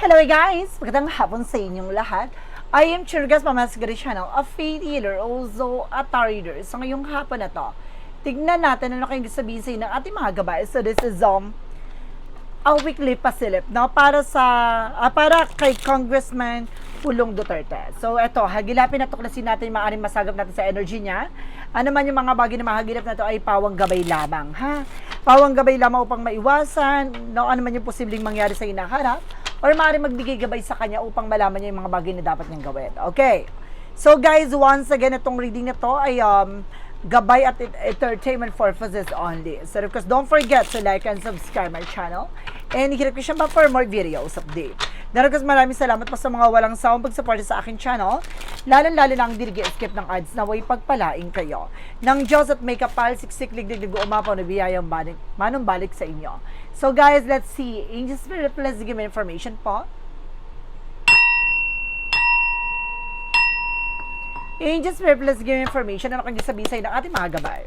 Hello guys! Magandang hapon sa inyong lahat. I am Chirgas Mamasgari Channel, a faith healer, also a tarot reader. So ngayong hapon na to, tignan natin ano kayong sabihin sa ng ating mga gabay. So this is a weekly pasilip, no? Para kay Congressman Pulong Duterte. So eto, hagilapin na tuklasin natin, maaaring masagap natin sa energy niya. Ano man yung mga bagay na mahagilap na to ay pawang gabay lamang, ha? Pawang gabay lamang upang maiwasan, no? Ano man yung posibleng mangyari sa hinaharap, or maaaring magbigay gabay sa kanya upang malaman niya yung mga bagay na dapat niyang gawin. Okay. So guys, once again, itong reading na to ay gabay at entertainment purposes only. So of course, don't forget to like and subscribe my channel. And hihirap ko siya pa for more videos update. Then of course, maraming salamat pa sa mga walang sawang pagsuporta sa aking channel. Lalo-lalo na ang dirigi-skip ng ads na way pagpalaing kayo. Nang Diyos at may kapal, siksik, liglig, umapaw na biyayang manumbalik sa inyo. So guys, let's see. Angel Spirit, please give me information po. Angel Spirit, please give me information. Ano kang sabihin sa'yo ng ating mga gabay?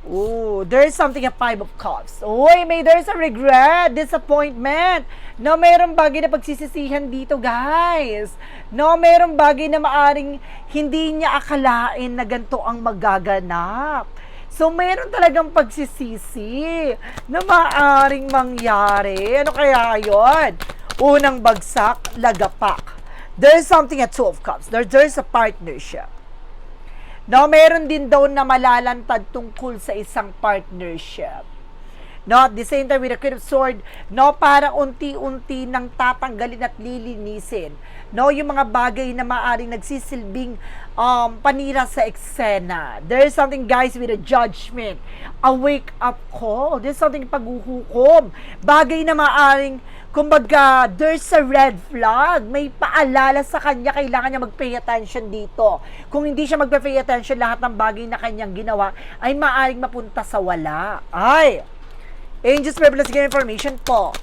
Oh, there's something a 5 of cups. Uy, there's a regret, disappointment. No, mayroong bagay na pagsisisihan dito, guys. No, mayroong bagay na maaring hindi niya akalain na ganito ang magaganap. So, mayroon talagang pagsisisi na maaring mangyari. Ano kaya yon? Unang bagsak, lagapak. There's something a 2 of cups. There's a partnership. No, meron din daw na malalantad tungkol sa isang partnership. No, at the same time with the Queen of Swords, no, para unti-unti nang tatanggalin at lilinisin. No, yung mga bagay na maaring nagsisilbing panira sa eksena. There is something, guys, with a judgment, a wake-up call. There's something paghuhukom. Bagay na maaring, kumbaga, there's a red flag. May paalala sa kanya, kailangan niya mag-pay attention dito. Kung hindi siya mag-pay attention, lahat ng bagay na kanyang ginawa ay maaring mapunta sa wala. Ay! Angels, let's get information po.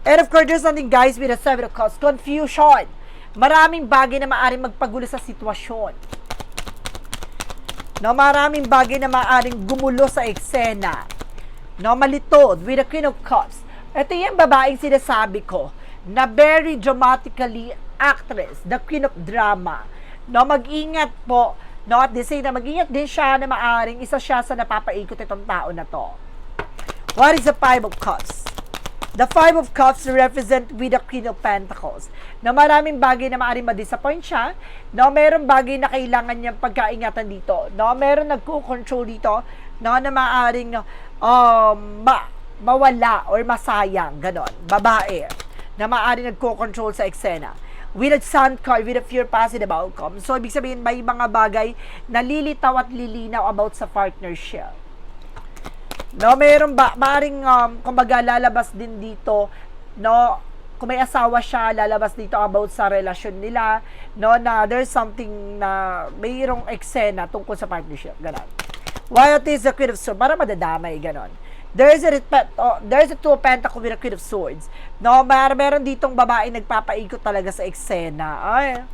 And of course, there's something, guys, with a 7 of cups, confusion. Maraming bagay na maaring magpagulo sa sitwasyon. No, maraming bagay na maaring gumulo sa eksena. No, malitod with the Queen of Cups. Ito yung babaeng sinasabi ko na very dramatically actress, the Queen of Drama. No, mag-ingat po. No, at the same time, mag-ingat din siya na maaring isa siya sa napapaikot itong tao na to. What is the 5 of Cups? The 5 of Cups represent with the Queen of Pentacles. Na maraming bagay na maaaring ma-disappoint siya. No, meron bagay na kailangan niyang pagkaingatan dito. No, meron nagko-control dito. No, na maaaring mawala or masayang, ganon. Babae na maaaring nagko-control sa eksena. With a sun card, with a pure positive outcome. So, ibig sabihin, may mga bagay na lilitaw at lilinaw about sa partnership. No, mayroon maaaring kumbaga lalabas din dito, no, kung may asawa siya, lalabas dito about sa relasyon nila, no, na there's something na mayroong eksena tungkol sa partnership, ganon. What is the Queen of Swords? Para madadamay, ganon. There's a 2 of Pentacles with a Queen of Swords. No, meron ditong babae nagpapaikot talaga sa eksena. Ay.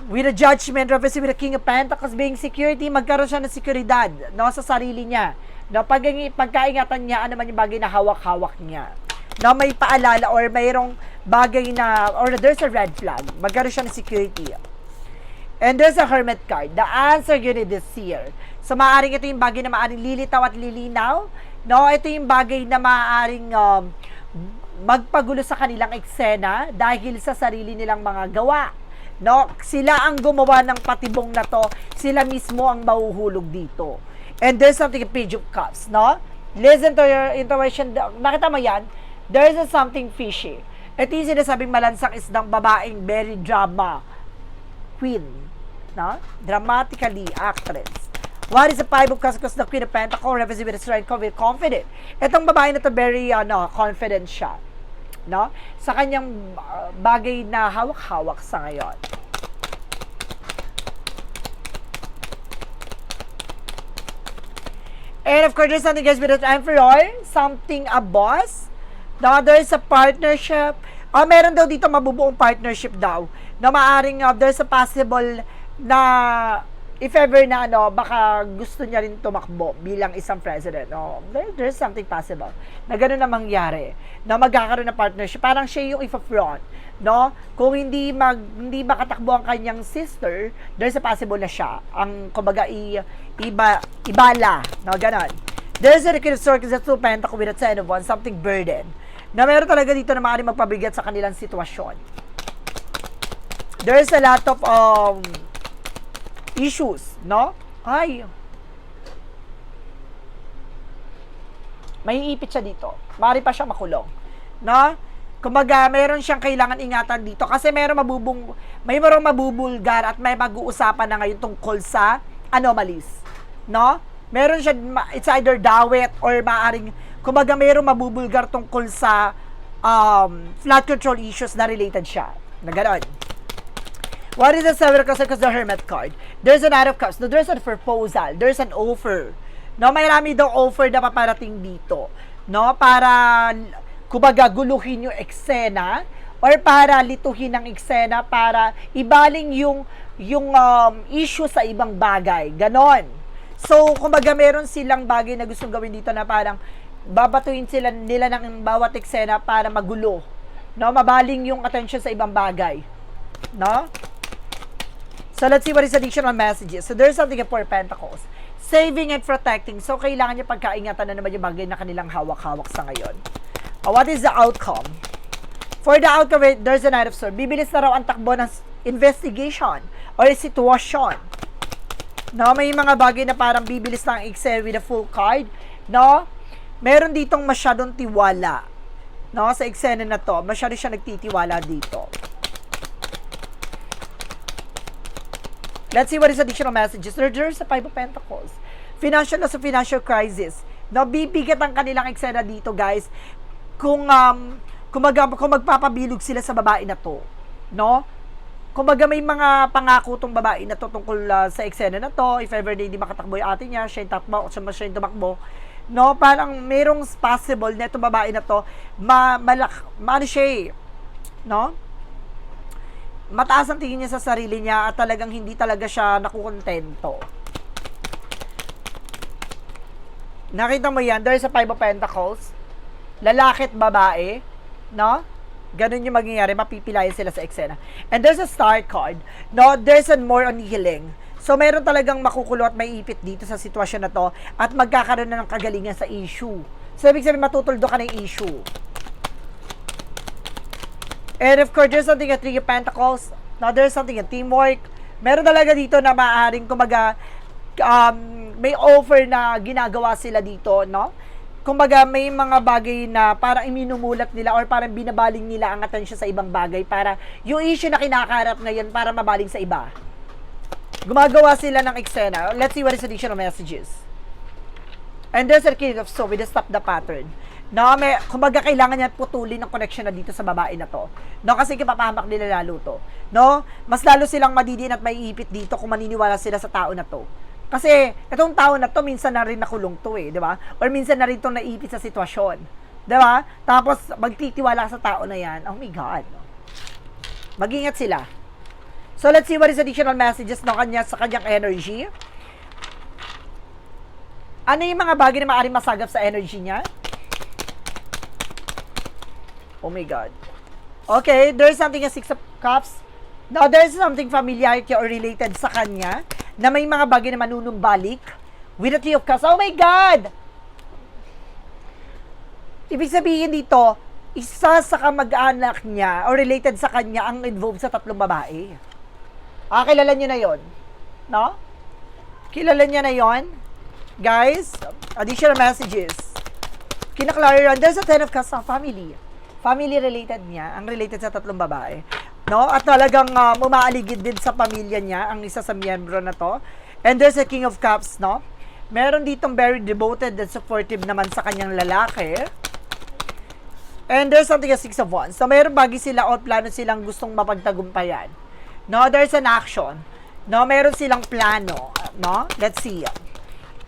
With a judgment, represented with the King of Pentacles being security, magkaroon siya ng seguridad, no, sa sarili niya. No, pagkaingatan niya, ano man yung bagay na hawak-hawak niya. No, may paalala or mayroong bagay na, or there's a red flag, magkaroon siya ng security. And there's a Hermit card. The answer you need is here. So, maaaring ito yung bagay na maaaring lilitaw at lilinaw. No, ito yung bagay na maaaring magpagulo sa kanilang eksena dahil sa sarili nilang mga gawa. No, sila ang gumawa ng patibong na to. Sila mismo ang mahuhulog dito. And there's something, a Page of Cups, no? Listen to your intuition. Nakita mo yan? There's something fishy. Ito yung sinasabing malansang isdang babaeng very drama queen, no? Dramatically actress. What is the 5 of Cups? Because the Queen of Pentacles represents with a strength, with confident. Itong babae na to very confident siya, no, sa kanyang bagay na hawak-hawak sa ngayon. And of course, there's something, guys, with an Emperor, something a boss. No, there's a partnership. Meron daw dito mabubuong partnership daw na maaring there's a possible na if ever na baka gusto niya rin tumakbo bilang isang president. There's something possible na gano'n na mangyari. Na magkakaroon ng partnership. Parang siya yung ipa-front. No? Kung hindi makatakbo ang kanyang sister, there's a possible na siya. Ang, kumbaga, ibala. No? Ganon. There's a recurrent circus at 2 pentacle with a 10 of 1, something burden. Na meron talaga dito na maaaring magpabigat sa kanilang sitwasyon. There's a lot of issues, no? Ay. May ipit siya dito. Maaari pa siya makulong. No? Kumbaga, meron siyang kailangan ingatan dito kasi may mabubulgar at may mag-uusapan na ngayon tungkol sa anomalies. No? Meron siya, it's either dawit or maaring, kumbaga, merong mabubulgar tungkol sa flood control issues na related siya. Na gano'n. What is the Seven of Cups? Because the Hermit card. There's an Knight of Cups. No, there's a proposal. There's an offer. No, may rami daw offer na paparating dito. No, para kumbaga guluhin yung eksena or para lituhin ang eksena para ibaling yung issue sa ibang bagay. Ganon. So, kumbaga meron silang bagay na gustong gawin dito na parang babatuin nila ng bawat eksena para magulo. No, mabaling yung attention sa ibang bagay. No? So, let's see what is additional messages. So, there's something of 4 Pentacles. Saving and protecting. So, kailangan niya pagkaingatan na naman yung bagay na kanilang hawak-hawak sa ngayon. What is the outcome? For the outcome, there's a Knight of Swords. Bibilis na raw ang takbo ng investigation or sitwasyon. No, may mga bagay na parang bibilis na ang excel with a full card. No? Meron ditong masyadong tiwala. No, sa eksena na to, masyado siya nagtitiwala dito. Let's see what is additional messages. There's a 5 of Pentacles. Financial loss of financial crisis. No, bibigat ang kanilang eksena dito, guys. Kung magpapabilog sila sa babae na to. No? Kumbaga may mga pangako tong babae na to tungkol sa eksena na to. If ever na hindi makatakbo yung ate niya, siya yung tumakbo. No, parang merong possible na itong babae na to, maano siya no? Mataas ang tingin niya sa sarili niya at talagang hindi talaga siya nakukontento. Nakita mo yan, there's a 5 of Pentacles. Lalaki at babae, no? Ganun yung mangyayari, mapipilayan sila sa eksena. And there's a Star card. No, there's a more on healing. So, meron talagang makukulo at may ipit dito sa sitwasyon na to at magkakaroon na ng kagalingan sa issue. So, ibig sabihin, matutuldo ka ng issue. And of course, there's something at 3 of Pentacles. Now, there's something at teamwork. Meron talaga dito na maaaring kumbaga, may offer na ginagawa sila dito, no? Kumbaga, may mga bagay na parang iminumulat nila or parang binabaling nila ang atensyon sa ibang bagay para yung issue na kinakaharap ngayon para mabaling sa iba. Gumagawa sila ng eksena. Let's see what is additional messages. And there's a King of Swords with a stop the pattern. No, kumbaga kailangan niya putulin ng connection na dito sa babae na to. No, kasi kipapahamak nila lalo to. No, mas lalo silang madidin at maiipit dito kung maniniwala sila sa tao na to. Kasi itong tao na to minsan na rin nakulong to di ba? Or minsan na rin itong naipit sa sitwasyon. Di ba? Tapos magtitiwala sa tao na yan. Oh my God. Mag-ingat sila. So let's see what is additional messages sa kanyang energy. Ano yung mga bagay na maaaring masagap sa energy niya? Oh my God. Okay, there's something a 6 of Cups. Now, there's something familiarity or related sa kanya na may mga bagay na manunumbalik with a 3 of Cups. Oh my God! Ibig sabihin dito, isa sa kamag-anak niya or related sa kanya ang involved sa 3 babae. Kilala niyo na yon, no? Kilala niya na yon, guys. Additional messages. Kinaklaro, there's a 10 of Cups sa family. Family related niya, ang related sa 3 babae. No? At talagang umaaligid din sa pamilya niya, ang isa sa miyembro na to. And there's a King of Cups, no? Meron ditong very devoted and supportive naman sa kanyang lalaki. And there's something a 6 of Wands. So, meron bagay sila o plano silang gustong mapagtagumpayan. No? There's an action. No? Meron silang plano. No? Let's see.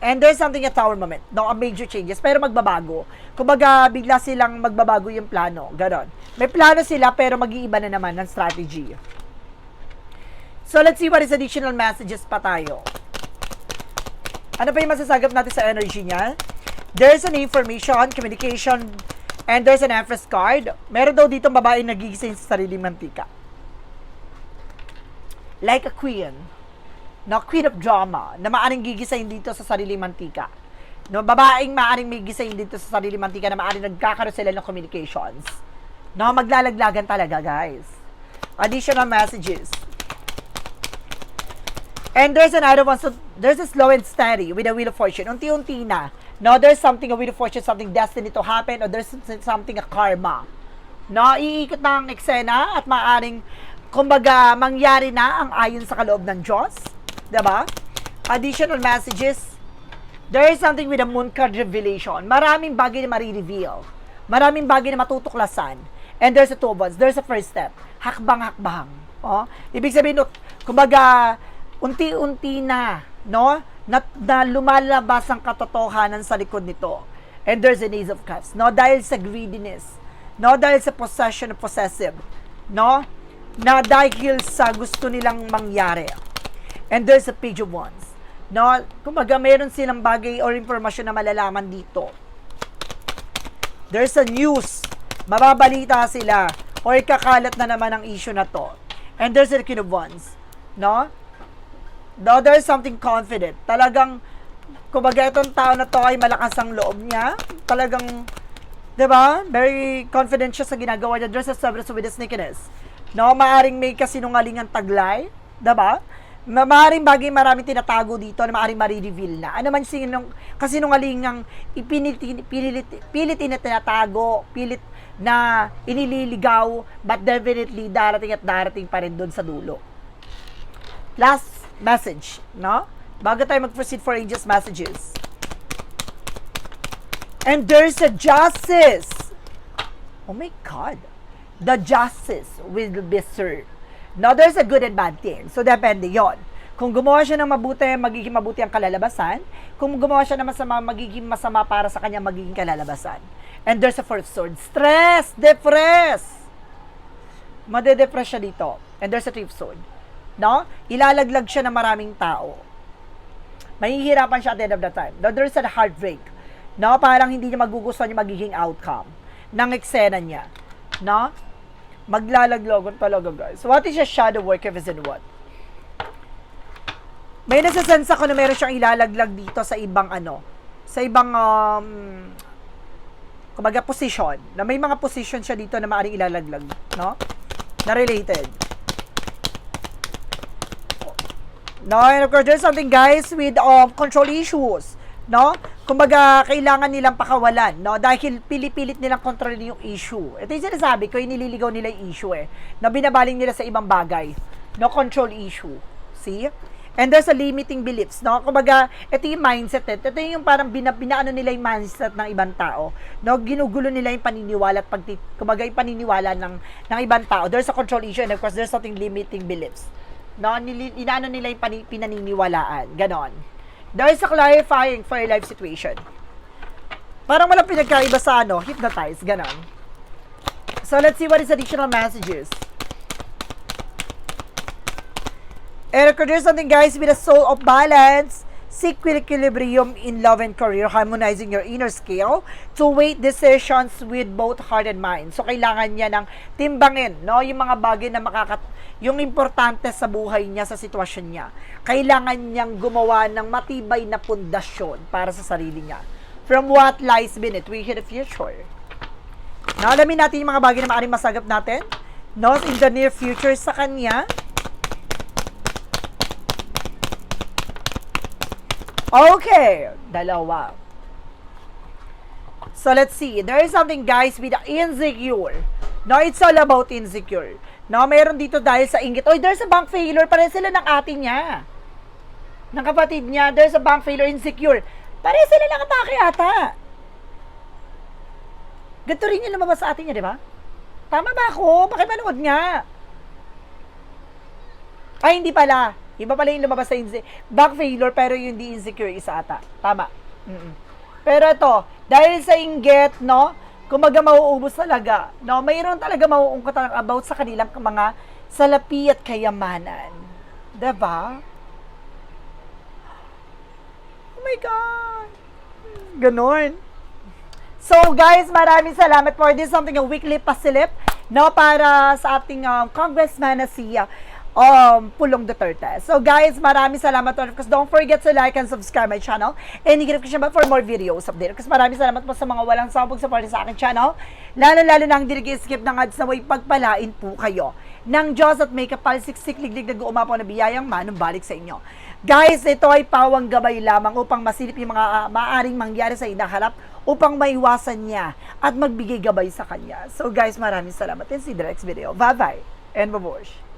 And there's something a Tower moment. No, a major changes. Pero magbabago. Kumbaga, bigla silang magbabago yung plano. Ganon. May plano sila, pero mag-iiba na naman ng strategy. So, let's see what is additional messages pa tayo. Ano pa yung masasagap natin sa energy niya? There's an information, communication, and there's an Empress card. Meron daw dito babaeng nagigising sa sariling mantika. Like a queen. No, queen of drama, na maaring gigisahin dito sa sariling mantika. No, babaeng maaring may gisahin dito sa sariling mantika na maaring nagkakaroon sila ng communications. No, maglalaglagan talaga, guys. Additional messages. And there's another one, so there's a slow and steady with a wheel of fortune. Unti-unti na. No, there's something, a wheel of fortune, something destiny to happen, or there's something, a karma. No, iikot na ang eksena at maaring, kumbaga, mangyari na ang ayon sa kaloob ng Diyos. Diba? Additional messages. There is something with a moon card revelation. Maraming bagay na marireveal. Maraming bagay na matutuklasan. And there's a two ones. There's a first step. Hakbang-hakbang. Oh? Ibig sabihin, kumbaga, unti-unti na, no? Na lumalabas ang katotohanan sa likod nito. And there's an Ace of Cups. No? Dahil sa greediness. No? Dahil sa possession, possessive. No? Na dahil sa gusto nilang mangyari. And there's a Page of Wands. No? Kumbaga, mayroon silang bagay or informasyon na malalaman dito. There's a news. Mababalita sila. Or kakalat na naman ang issue na to. And there's a Queen of Wands. No? No, there's something confident. Talagang, kumbaga, itong tao na to ay malakas ang loob niya. Talagang, diba? Very confident siya sa ginagawa niya. There's a Severus with a sneakiness. No? Maaring may kasinungalingang taglay. Diba? Maaaring bagay maraming tinatago dito na maaaring marireveal na. Ano man kasinungalingang pilit na tinatago, pilit na inililigaw, but definitely darating at darating pa rin doon sa dulo. Last message, no? Bago tayo mag-proceed for Angel's messages. And there's a justice. Oh my God. The justice will be served. No, there's a good and bad thing. So, depende yon. Kung gumawa siya ng mabuti, magiging mabuti ang kalalabasan. Kung gumawa siya ng masama, magiging masama para sa kanya, magiging kalalabasan. And there's a fourth sword. Stress! Depress! Madedepress siya dito. And there's a fifth sword. No? Ilalaglag siya ng maraming tao. Mahihirapan siya at the end of the time. No, there's a heartbreak. No? Parang hindi niya magugustuhan yung magiging outcome ng eksena niya. No? Maglalaglogon talaga, guys. What is your shadow work if it's in what? May nasasense ako na meron siyang ilalaglag dito sa ibang sa ibang kumbaga position, na may mga position siya dito na maaaring ilalaglag, no? Na related. No, and of course, there's something, guys, with control issues. No? Kumbaga, kailangan nilang pakawalan, no? Dahil pili-pilit nilang kontrolin yung issue. Ito yung sinasabi ko, yung nililigaw nila yung issue na binabaling nila sa ibang bagay. No? Control issue. See? And there's a limiting beliefs, no? Kumbaga, ito yung mindset, ito yung parang binaano nila yung mindset ng ibang tao. No? Ginugulo nila yung paniniwala at kumbaga yung paniniwala ng ibang tao. There's a control issue and of course, there's something limiting beliefs. No? Inaano nila yung pinaniniwalaan. Ganon. There is a clarifying for your life situation. Parang walang pinagkaiba sa hypnotize, ganon. So, let's see what is additional messages. And there's something, guys, with a soul of balance. Seek equilibrium in love and career, harmonizing your inner scale to weight decisions with both heart and mind. So, kailangan niya ng timbangin, no? Yung mga bagay na yung importante sa buhay niya, sa sitwasyon niya. Kailangan niyang gumawa ng matibay na pundasyon para sa sarili niya. From what lies beneath, we hear the future. Now, alamin natin yung mga bagay na maaaring masagap natin, no? In the near future sa kanya. Okay, dalawa. So, let's see. There is something, guys, with the insecure. No, it's all about insecure. No, mayroon dito dahil sa inggit. Oy, there's a bank failure. Pareho sila ng ate niya. Ng kapatid niya. There's a bank failure, insecure. Pareho sila ng atake ata. Ganito rin yung lumabas sa ate niya, di ba? Tama ba ako? Pakipanood nga. Ay, hindi pala. Iba pala yung lumabas sa back failure, pero yung di insecure isa ata. Tama. Pero ito, dahil sa inggit, no, kumaga mauubos talaga. No, mayroon talaga mauungkot about sa kanilang mga salapi at kayamanan. Diba? Oh my God. Ganon. So guys, maraming salamat for this something a weekly pasilip no para sa ating congressman na si Pulong Duterte. So guys, maraming salamat ulit. Because don't forget to like and subscribe my channel and higit ko siya for more videos update. Kasi maraming salamat po sa mga walang sawang support sa aking channel. Lalo na ang hindi skip ng ads na way pagpalain po kayo ng Diyos at may kapalsiksik liglig na guumapaw na biyayang manumbalik sa inyo. Guys, ito ay pawang gabay lamang upang masilip yung mga maaaring mangyari sa inaharap upang maiwasan niya at magbigay gabay sa kanya. So guys, maraming salamat and see you in the next video. Bye-bye and babush.